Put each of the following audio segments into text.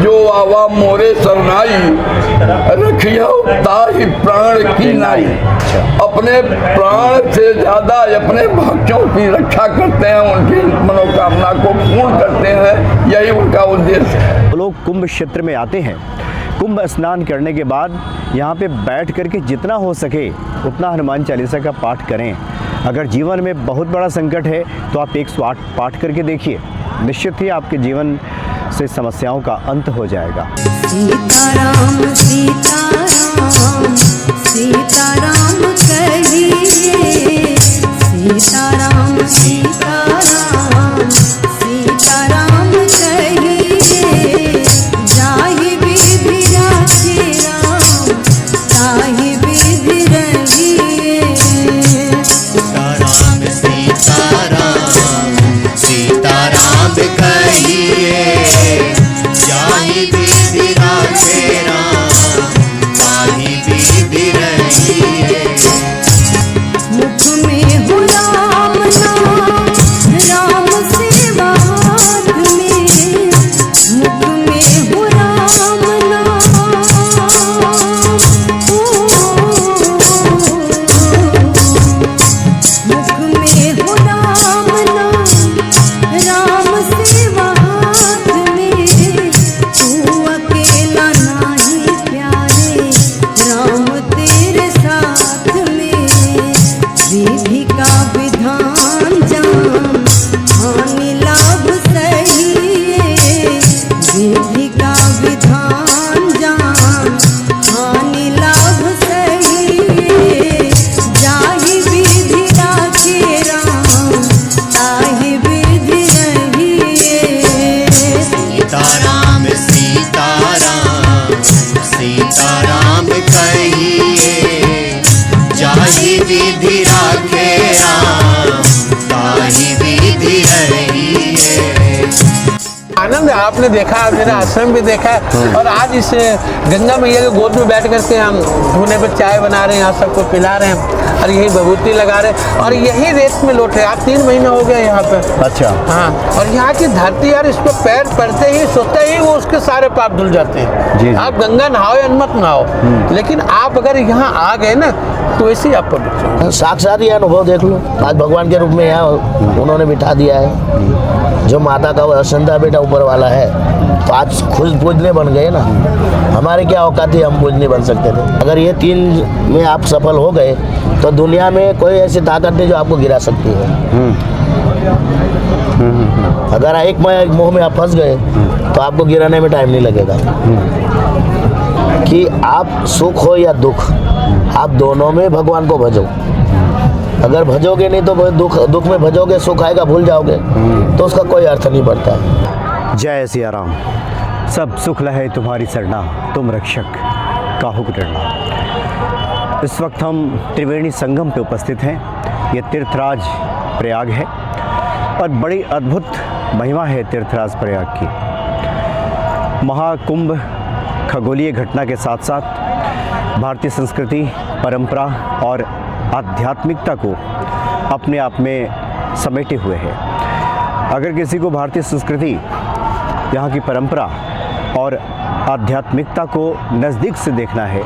जो आवा मोरे सरनाई, रखियो ताहि प्राण की नाई। अपने प्राण से ज्यादा अपने भक्तों की रक्षा करते हैं, उनकी मनोकामना को पूर्ण करते हैं, यही उनका उद्देश्य है। लोग कुंभ क्षेत्र में आते हैं, कुंभ स्नान करने के बाद यहाँ पे बैठ करके जितना हो सके उतना हनुमान चालीसा का पाठ करें। अगर जीवन में बहुत बड़ा संकट है तो आप 108 पाठ करके देखिए, निश्चित ही आपके जीवन से समस्याओं का अंत हो जाएगा। सीताराम सीताराम सीताराम कहिए, सीताराम सीताराम सीताराम कहिए। जाहि विधि राखे राम, ताहि विधि रहिए। सीताराम सीताराम सीताराम कहिए, जाहि विधि राखे राम, ताहि विधि रहिए। मुख में हो राम नाम, राम सेवा हाथ में। मुख में हो राम नाम, मुख में हो राम नाम, राम सेवा हाथ में। तू अकेला नाही प्यारे, राम तेरे साथ में। विधि का विधान जान, हानि लाभ सही। विधि का विधान जान, हानि लाभ सही। जाहि विधि राखे राम, ताहि विधि रहिए। सीताराम सीताराम सीताराम कहिए, जाहि विधि राखे राम, ताहि विधि रहिए। आनंद है। आपने देखा, मेरा आश्रम भी देखा है, और आज इस गंगा मैया के गोद में बैठ करके हम धुने पर चाय बना रहे हैं, यहाँ सबको पिला रहे हैं, और यही विभूति लगा रहे हैं, और यही रेत में लौट रहे। आप 3 महीने हो गए यहाँ पे। अच्छा। हाँ, और यहाँ की धरती यार, इस पर पैर पड़ते ही सोते ही वो उसके सारे पाप धुल जाते हैं। जी। आप गंगा नहाओ या मत नहाओ, लेकिन आप अगर यहाँ आ गए ना तो ऐसे ही आप पवित्र। साक्षात ही अनुभव देख लो, आज भगवान के रूप में यहाँ उन्होंने बिठा दिया है। जो माता का वो संता बेटा ऊपर वाला है, तो आज खुद पूजने बन गए ना। हमारे क्या औकात है, हम पूजने बन सकते थे। अगर ये 3 में आप सफल हो गए तो दुनिया में कोई ऐसी ताकत नहीं जो आपको गिरा सकती है। अगर एक मोह में आप फंस गए तो आपको गिराने में टाइम नहीं लगेगा। कि आप सुख हो या दुख, आप दोनों में भगवान को भजो। अगर भजोगे नहीं तो दुख में भजोगे, सुख आएगा भूल जाओगे, तो उसका कोई अर्थ नहीं पड़ता है। जय सिया राम। सब सुख लहे तुम्हारी सरना, तुम रक्षक काहू को डरना। इस वक्त हम त्रिवेणी संगम पे उपस्थित हैं। ये तीर्थराज प्रयाग है और बड़ी अद्भुत महिमा है तीर्थराज प्रयाग की। महाकुंभ खगोलीय घटना के साथ साथ भारतीय संस्कृति, परंपरा और आध्यात्मिकता को अपने आप में समेटे हुए है। अगर किसी को भारतीय संस्कृति, यहाँ की परंपरा और आध्यात्मिकता को नज़दीक से देखना है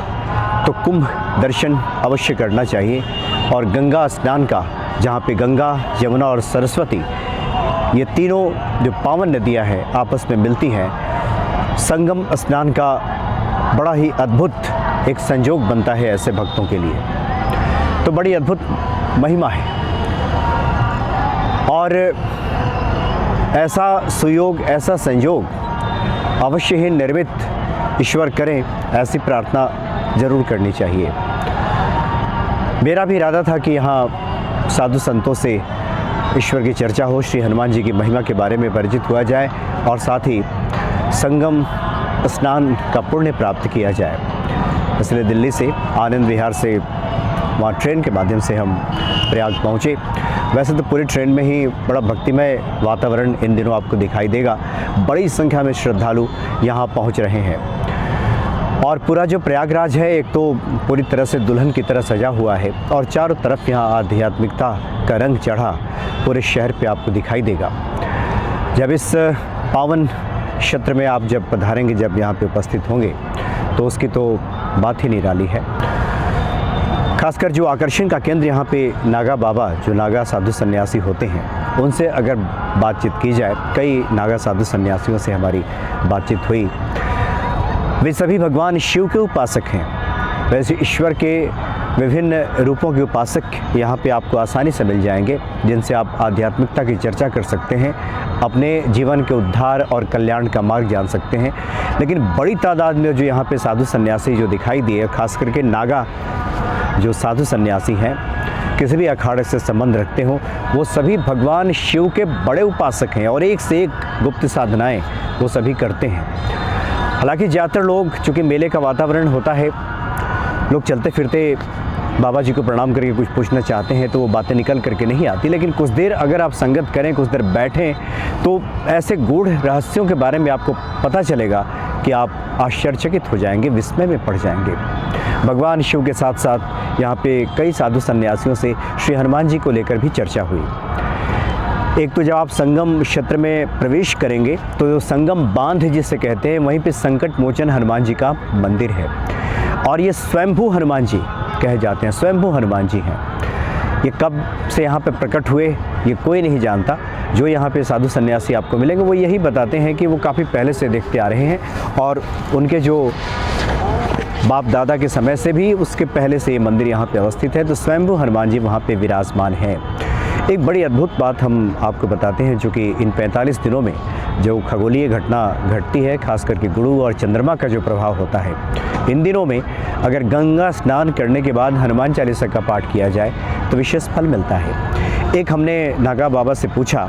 तो कुंभ दर्शन अवश्य करना चाहिए। और गंगा स्नान का, जहाँ पे गंगा, यमुना और सरस्वती, ये तीनों जो पावन नदियाँ हैं आपस में मिलती हैं, संगम स्नान का बड़ा ही अद्भुत एक संयोग बनता है ऐसे भक्तों के लिए। तो बड़ी अद्भुत महिमा है, और ऐसा सुयोग, ऐसा संयोग अवश्य ही निर्मित ईश्वर करें, ऐसी प्रार्थना जरूर करनी चाहिए। मेरा भी इरादा था कि यहाँ साधु संतों से ईश्वर की चर्चा हो, श्री हनुमान जी की महिमा के बारे में परिचित हुआ जाए, और साथ ही संगम स्नान का पुण्य प्राप्त किया जाए। इसलिए दिल्ली से, आनंद विहार से, वहाँ ट्रेन के माध्यम से हम प्रयाग पहुँचे। वैसे तो पूरी ट्रेन में ही बड़ा भक्तिमय वातावरण इन दिनों आपको दिखाई देगा। बड़ी संख्या में श्रद्धालु यहाँ पहुँच रहे हैं, और पूरा जो प्रयागराज है एक तो पूरी तरह से दुल्हन की तरह सजा हुआ है, और चारों तरफ यहाँ आध्यात्मिकता का रंग चढ़ा पूरे शहर पे आपको दिखाई देगा। जब इस पावन क्षेत्र में आप जब पधारेंगे, जब यहाँ पे उपस्थित होंगे, तो उसकी तो बात ही निराली है। खासकर जो आकर्षण का केंद्र यहाँ पे नागा बाबा, जो नागा साधु सन्यासी होते हैं, उनसे अगर बातचीत की जाए, कई नागा साधु सन्यासियों से हमारी बातचीत हुई। वे सभी भगवान शिव के उपासक हैं। वैसे ईश्वर के विभिन्न रूपों के उपासक यहाँ पे आपको आसानी से मिल जाएंगे, जिनसे आप आध्यात्मिकता की चर्चा कर सकते हैं, अपने जीवन के उद्धार और कल्याण का मार्ग जान सकते हैं। लेकिन बड़ी तादाद में जो यहाँ पे साधु सन्यासी जो दिखाई दिए, खास करके नागा जो साधु सन्यासी हैं, किसी भी अखाड़े से संबंध रखते हो, वो सभी भगवान शिव के बड़े उपासक हैं और एक से एक गुप्त साधनाएं वो सभी करते हैं। हालांकि ज़्यादातर लोग, चूँकि मेले का वातावरण होता है, लोग चलते फिरते बाबा जी को प्रणाम करके कुछ पूछना चाहते हैं तो वो बातें निकल करके नहीं आती। लेकिन कुछ देर अगर आप संगत करें, कुछ देर बैठें, तो ऐसे गूढ़ रहस्यों के बारे में आपको पता चलेगा कि आप आश्चर्यचकित हो जाएंगे, विस्मय में पड़ जाएंगे। भगवान शिव के साथ साथ यहाँ पे कई साधु सन्यासियों से श्री हनुमान जी को लेकर भी चर्चा हुई। एक तो जब आप संगम क्षेत्र में प्रवेश करेंगे तो संगम बांध जिसे कहते हैं, वहीं पे संकट मोचन हनुमान जी का मंदिर है और ये स्वयंभू हनुमान जी कहे जाते हैं, स्वयंभू हनुमान जी हैं। ये कब से यहाँ पे प्रकट हुए ये कोई नहीं जानता। जो यहाँ पे साधु सन्यासी आपको मिलेंगे वो यही बताते हैं कि वो काफ़ी पहले से देखते आ रहे हैं और उनके जो बाप दादा के समय से भी, उसके पहले से ये मंदिर यहाँ पे अवस्थित है। तो स्वयंभू हनुमान जी वहाँ पे विराजमान हैं। एक बड़ी अद्भुत बात हम आपको बताते हैं, जो कि इन 45 दिनों में जो खगोलीय घटना घटती है, खास करके गुरु और चंद्रमा का जो प्रभाव होता है, इन दिनों में अगर गंगा स्नान करने के बाद हनुमान चालीसा का पाठ किया जाए तो विशेष फल मिलता है। एक हमने नागा बाबा से पूछा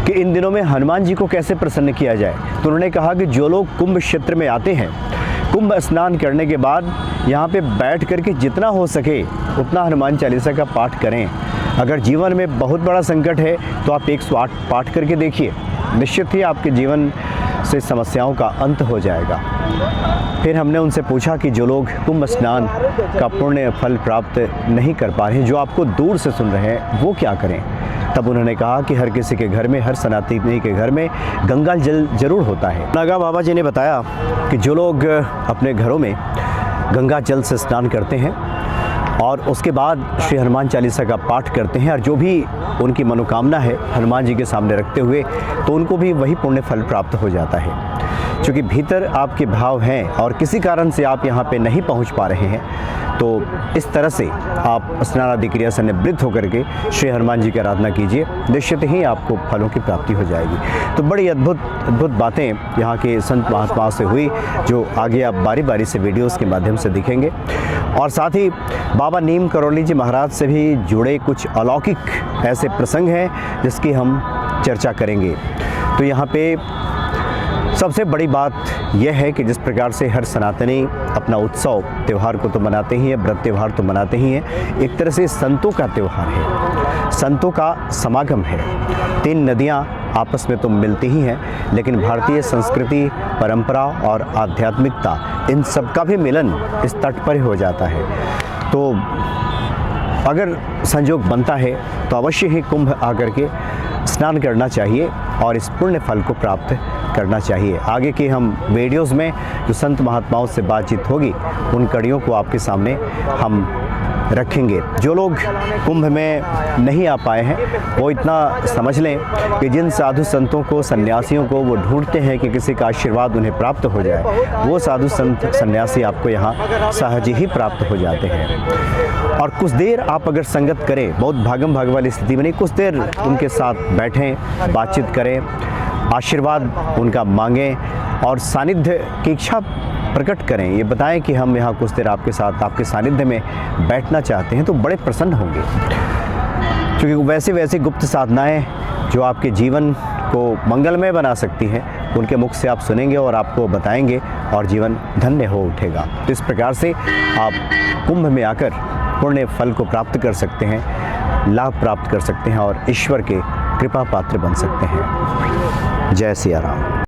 कि इन दिनों में हनुमान जी को कैसे प्रसन्न किया जाए, तो उन्होंने कहा कि जो लोग कुंभ क्षेत्र में आते हैं, कुंभ स्नान करने के बाद यहाँ पे बैठ करके जितना हो सके उतना हनुमान चालीसा का पाठ करें। अगर जीवन में बहुत बड़ा संकट है तो आप 108 पाठ करके देखिए, निश्चित ही आपके जीवन से समस्याओं का अंत हो जाएगा। फिर हमने उनसे पूछा कि जो लोग कुंभ स्नान का पुण्य फल प्राप्त नहीं कर पा रहे हैं, जो आपको दूर से सुन रहे हैं, वो क्या करें। तब उन्होंने कहा कि हर किसी के घर में, हर सनातनी के घर में गंगा जल जरूर होता है। नागा बाबा जी ने बताया कि जो लोग अपने घरों में गंगा जल से स्नान करते हैं और उसके बाद श्री हनुमान चालीसा का पाठ करते हैं और जो भी उनकी मनोकामना है हनुमान जी के सामने रखते हुए, तो उनको भी वही पुण्य फल प्राप्त हो जाता है। क्योंकि भीतर आपके भाव हैं और किसी कारण से आप यहाँ पे नहीं पहुँच पा रहे हैं, तो इस तरह से आप स्नान आदि क्रिया से निवृत्त होकर के श्री हनुमान जी की आराधना कीजिए, निश्चित ही आपको फलों की प्राप्ति हो जाएगी। तो बड़ी अद्भुत बातें यहाँ के संत महात्माओं से हुई, जो आगे आप बारी बारी से वीडियोस के माध्यम से दिखेंगे। और साथ ही बाबा नीम करौली जी महाराज से भी जुड़े कुछ अलौकिक ऐसे प्रसंग हैं जिसकी हम चर्चा करेंगे। तो यहाँ पे सबसे बड़ी बात यह है कि जिस प्रकार से हर सनातनी अपना उत्सव त्यौहार को तो मनाते ही है, व्रत त्यौहार तो मनाते ही हैं, एक तरह से संतों का त्यौहार है, संतों का समागम है। 3 नदियाँ आपस में तो मिलती ही हैं, लेकिन भारतीय संस्कृति, परंपरा और आध्यात्मिकता, इन सब का भी मिलन इस तट पर हो जाता है। तो अगर संजोग बनता है तो अवश्य ही कुंभ आकर के स्नान करना चाहिए और इस पुण्य फल को प्राप्त करना चाहिए। आगे के हम वीडियोस में जो संत महात्माओं से बातचीत होगी, उन कड़ियों को आपके सामने हम रखेंगे। जो लोग कुंभ में नहीं आ पाए हैं वो इतना समझ लें कि जिन साधु संतों को, सन्यासियों को वो ढूंढते हैं कि किसी का आशीर्वाद उन्हें प्राप्त हो जाए, वो साधु संत सन्यासी आपको यहाँ सहज ही प्राप्त हो जाते हैं। और कुछ देर आप अगर संगत करें, बहुत भागम भाग वाली स्थिति में नहीं, कुछ देर उनके साथ बैठें, बातचीत करें, आशीर्वाद उनका मांगें और सानिध्य की इच्छा प्रकट करें। ये बताएं कि हम यहाँ कुछ देर आपके साथ, आपके सानिध्य में बैठना चाहते हैं, तो बड़े प्रसन्न होंगे। क्योंकि वैसे गुप्त साधनाएं जो आपके जीवन को मंगलमय बना सकती हैं, उनके मुख से आप सुनेंगे और आपको बताएंगे और जीवन धन्य हो उठेगा। तो इस प्रकार से आप कुंभ में आकर पुण्य फल को प्राप्त कर सकते हैं, लाभ प्राप्त कर सकते हैं और ईश्वर के कृपा पात्र बन सकते हैं। जय सिया राम।